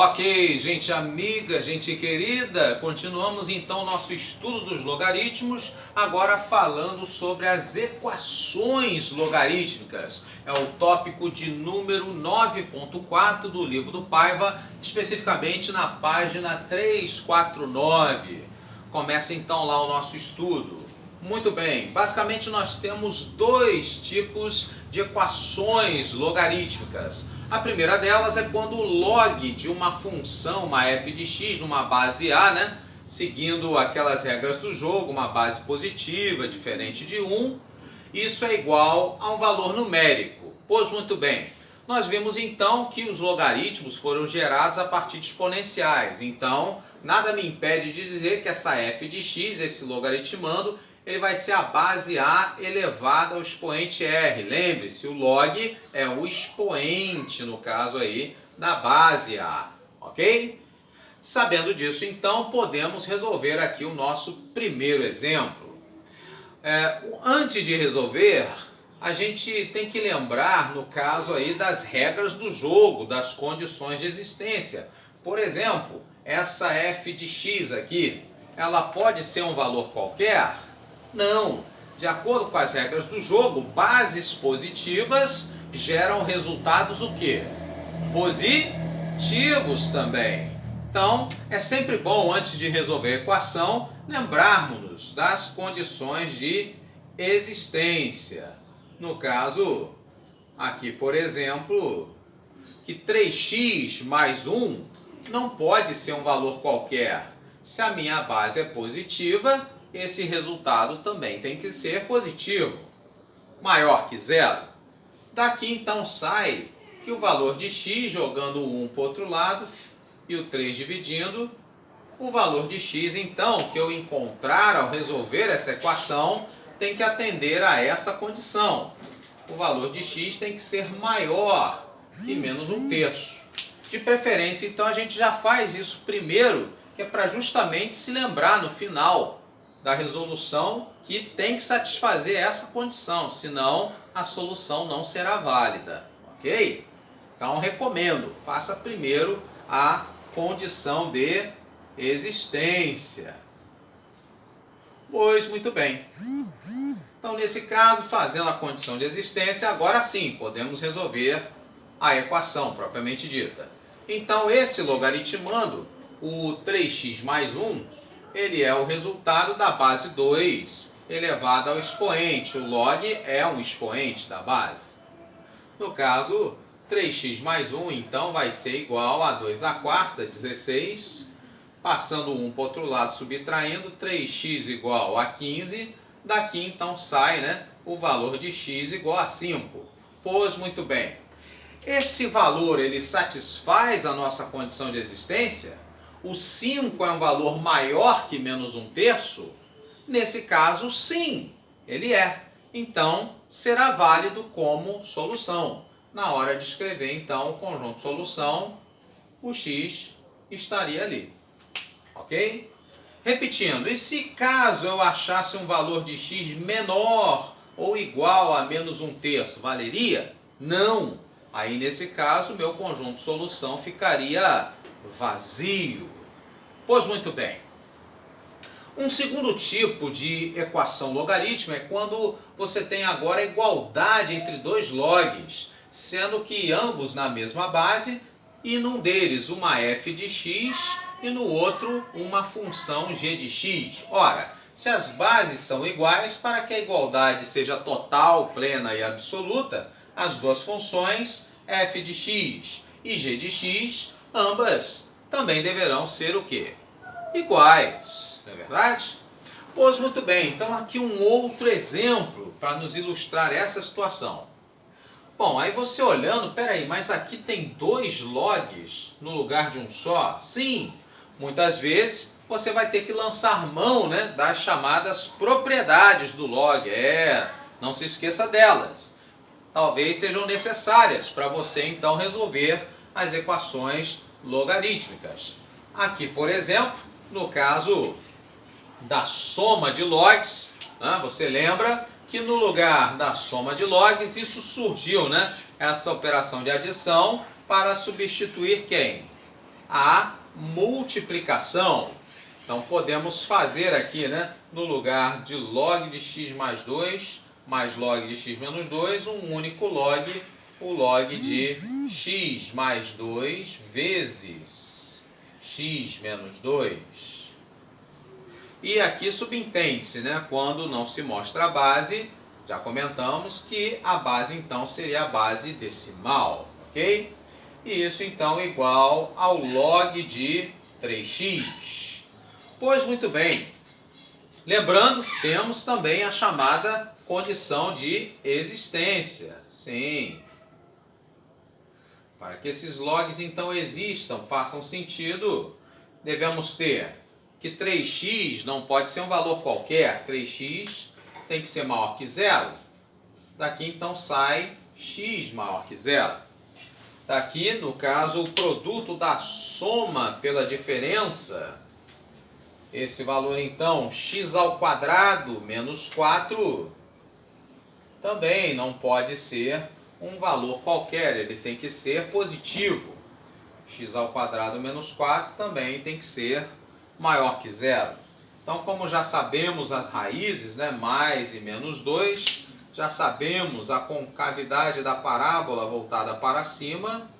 Ok, gente amiga, gente querida, continuamos então nosso estudo dos logaritmos, agora falando sobre as equações logarítmicas. É o tópico de número 9.4 do livro do Paiva, especificamente na página 349. Começa então lá o nosso estudo. Muito bem, basicamente nós temos dois tipos de equações logarítmicas. A primeira delas é quando o log de uma função, uma f de x, numa base a, seguindo aquelas regras do jogo, uma base positiva, diferente de 1, isso é igual a um valor numérico. Pois muito bem, nós vimos então que os logaritmos foram gerados a partir de exponenciais. Então, nada me impede de dizer que essa f de x, esse logaritmando, ele vai ser a base a elevada ao expoente r. Lembre-se, o log é o expoente, no caso aí, da base a, ok? Sabendo disso, então, podemos resolver aqui o nosso primeiro exemplo. Antes de resolver, a gente tem que lembrar, no caso aí, das regras do jogo, das condições de existência. Por exemplo, essa f de x aqui, ela pode ser um valor qualquer? Não. De acordo com as regras do jogo, bases positivas geram resultados o quê? Positivos também. Então, é sempre bom, antes de resolver a equação, lembrarmos das condições de existência. No caso, aqui, por exemplo, que 3x mais 1 não pode ser um valor qualquer. Se a minha base é positiva, esse resultado também tem que ser positivo, maior que zero. Daqui então sai que o valor de x, jogando o 1 para o outro lado e o 3 dividindo, o valor de x então que eu encontrar ao resolver essa equação tem que atender a essa condição. O valor de x tem que ser maior que menos 1/3. De preferência então a gente já faz isso primeiro, que é para justamente se lembrar no final da resolução que tem que satisfazer essa condição, senão a solução não será válida, ok? Então recomendo, faça primeiro a condição de existência. Pois muito bem. Então nesse caso, fazendo a condição de existência, agora sim podemos resolver a equação propriamente dita. Então esse logaritmando, o 3x mais 1, ele é o resultado da base 2 elevado ao expoente. O log é um expoente da base. No caso, 3x mais 1, então, vai ser igual a 2/4, 16. Passando o 1 para o outro lado, subtraindo, 3x igual a 15. Daqui, então, sai o valor de x igual a 5. Pois, muito bem. Esse valor, ele satisfaz a nossa condição de existência? O 5 é um valor maior que menos 1/3? Nesse caso, sim, ele é. Então, será válido como solução. Na hora de escrever, então, o conjunto solução, o x estaria ali. Ok? Repetindo, e se caso eu achasse um valor de x menor ou igual a menos 1/3, valeria? Não. Aí, nesse caso, meu conjunto solução ficaria vazio. Pois muito bem. Um segundo tipo de equação logarítmica é quando você tem agora a igualdade entre dois logs, sendo que ambos na mesma base e num deles uma f de x e no outro uma função g de x. Ora, se as bases são iguais, para que a igualdade seja total, plena e absoluta, as duas funções f de x e g de x, ambas também deverão ser o quê? Iguais, não é verdade? Pois muito bem, então aqui um outro exemplo para nos ilustrar essa situação. Bom, aí você olhando, peraí, mas aqui tem dois logs no lugar de um só? Sim, muitas vezes você vai ter que lançar mão das chamadas propriedades do log. Não se esqueça delas. Talvez sejam necessárias para você então resolver as equações logarítmicas. Aqui, por exemplo, no caso da soma de logs, você lembra que no lugar da soma de logs, isso surgiu, essa operação de adição para substituir quem? a multiplicação. Então podemos fazer aqui, né, no lugar de log de x mais 2 mais log de x menos 2, um único log, o log de x mais 2 vezes x menos 2. E aqui subentende-se, né, quando não se mostra a base, já comentamos que a base então seria a base decimal, ok? E isso então é igual ao log de 3x. Pois muito bem, lembrando, temos também a chamada condição de existência. Sim. Para que esses logs então existam, façam sentido, devemos ter que 3x não pode ser um valor qualquer, 3x tem que ser maior que zero. Daqui então sai x maior que zero. Daqui, no caso, o produto da soma pela diferença, esse valor então, x ao quadrado menos 4, também não pode ser um valor qualquer, ele tem que ser positivo. X ao quadrado menos 4 também tem que ser maior que zero. Então, como já sabemos as raízes, né, mais e menos 2, já sabemos a concavidade da parábola voltada para cima.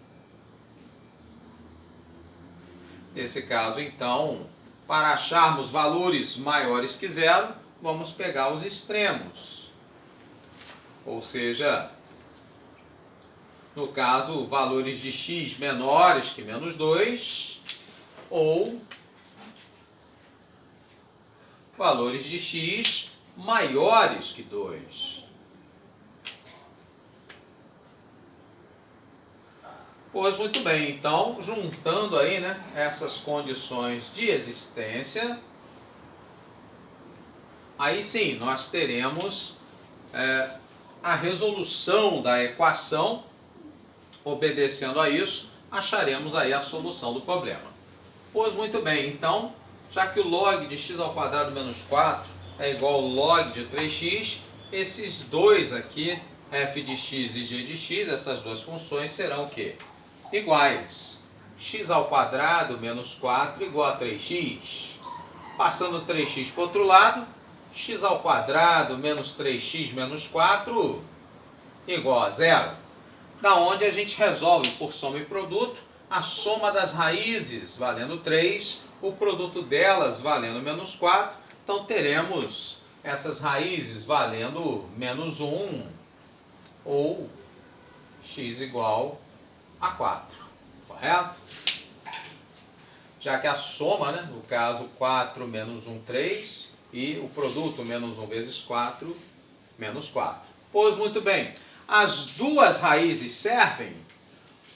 Nesse caso, então, para acharmos valores maiores que zero, vamos pegar os extremos. Ou seja, no caso, valores de x menores que menos 2 ou valores de x maiores que 2. Pois muito bem, então, juntando aí, né, essas condições de existência, aí sim, nós teremos a resolução da equação. Obedecendo a isso, acharemos aí a solução do problema. Pois muito bem, então, já que o log de x ao quadrado menos 4 é igual ao log de 3x, esses dois aqui, f de x e g de x, essas duas funções serão o quê? Iguais. X ao quadrado menos 4 igual a 3x. Passando 3x para o outro lado, x ao quadrado menos 3x menos 4 igual a zero. Da onde a gente resolve por soma e produto a soma das raízes valendo 3, o produto delas valendo menos 4. Então teremos essas raízes valendo menos 1 ou x igual a 4, correto? Já que a soma, né, no caso 4 menos 1, 3, e o produto menos 1 vezes 4, menos 4. Pois muito bem, as duas raízes servem,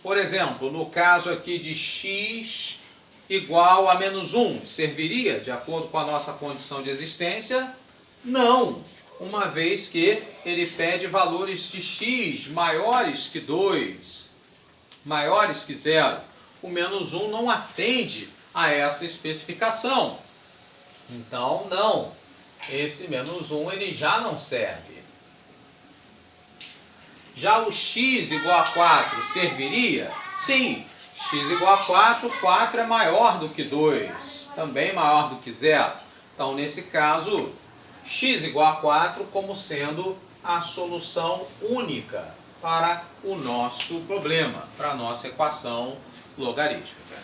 por exemplo, no caso aqui de x igual a menos 1, serviria de acordo com a nossa condição de existência? Não, uma vez que ele pede valores de x maiores que 2, maiores que 0. O menos 1 não atende a essa especificação. Então, não, esse menos 1 ele já não serve. Já o x igual a 4 serviria? Sim, x igual a 4, 4 é maior do que 2, também maior do que 0. Então, nesse caso, x igual a 4 como sendo a solução única para o nosso problema, para a nossa equação logarítmica.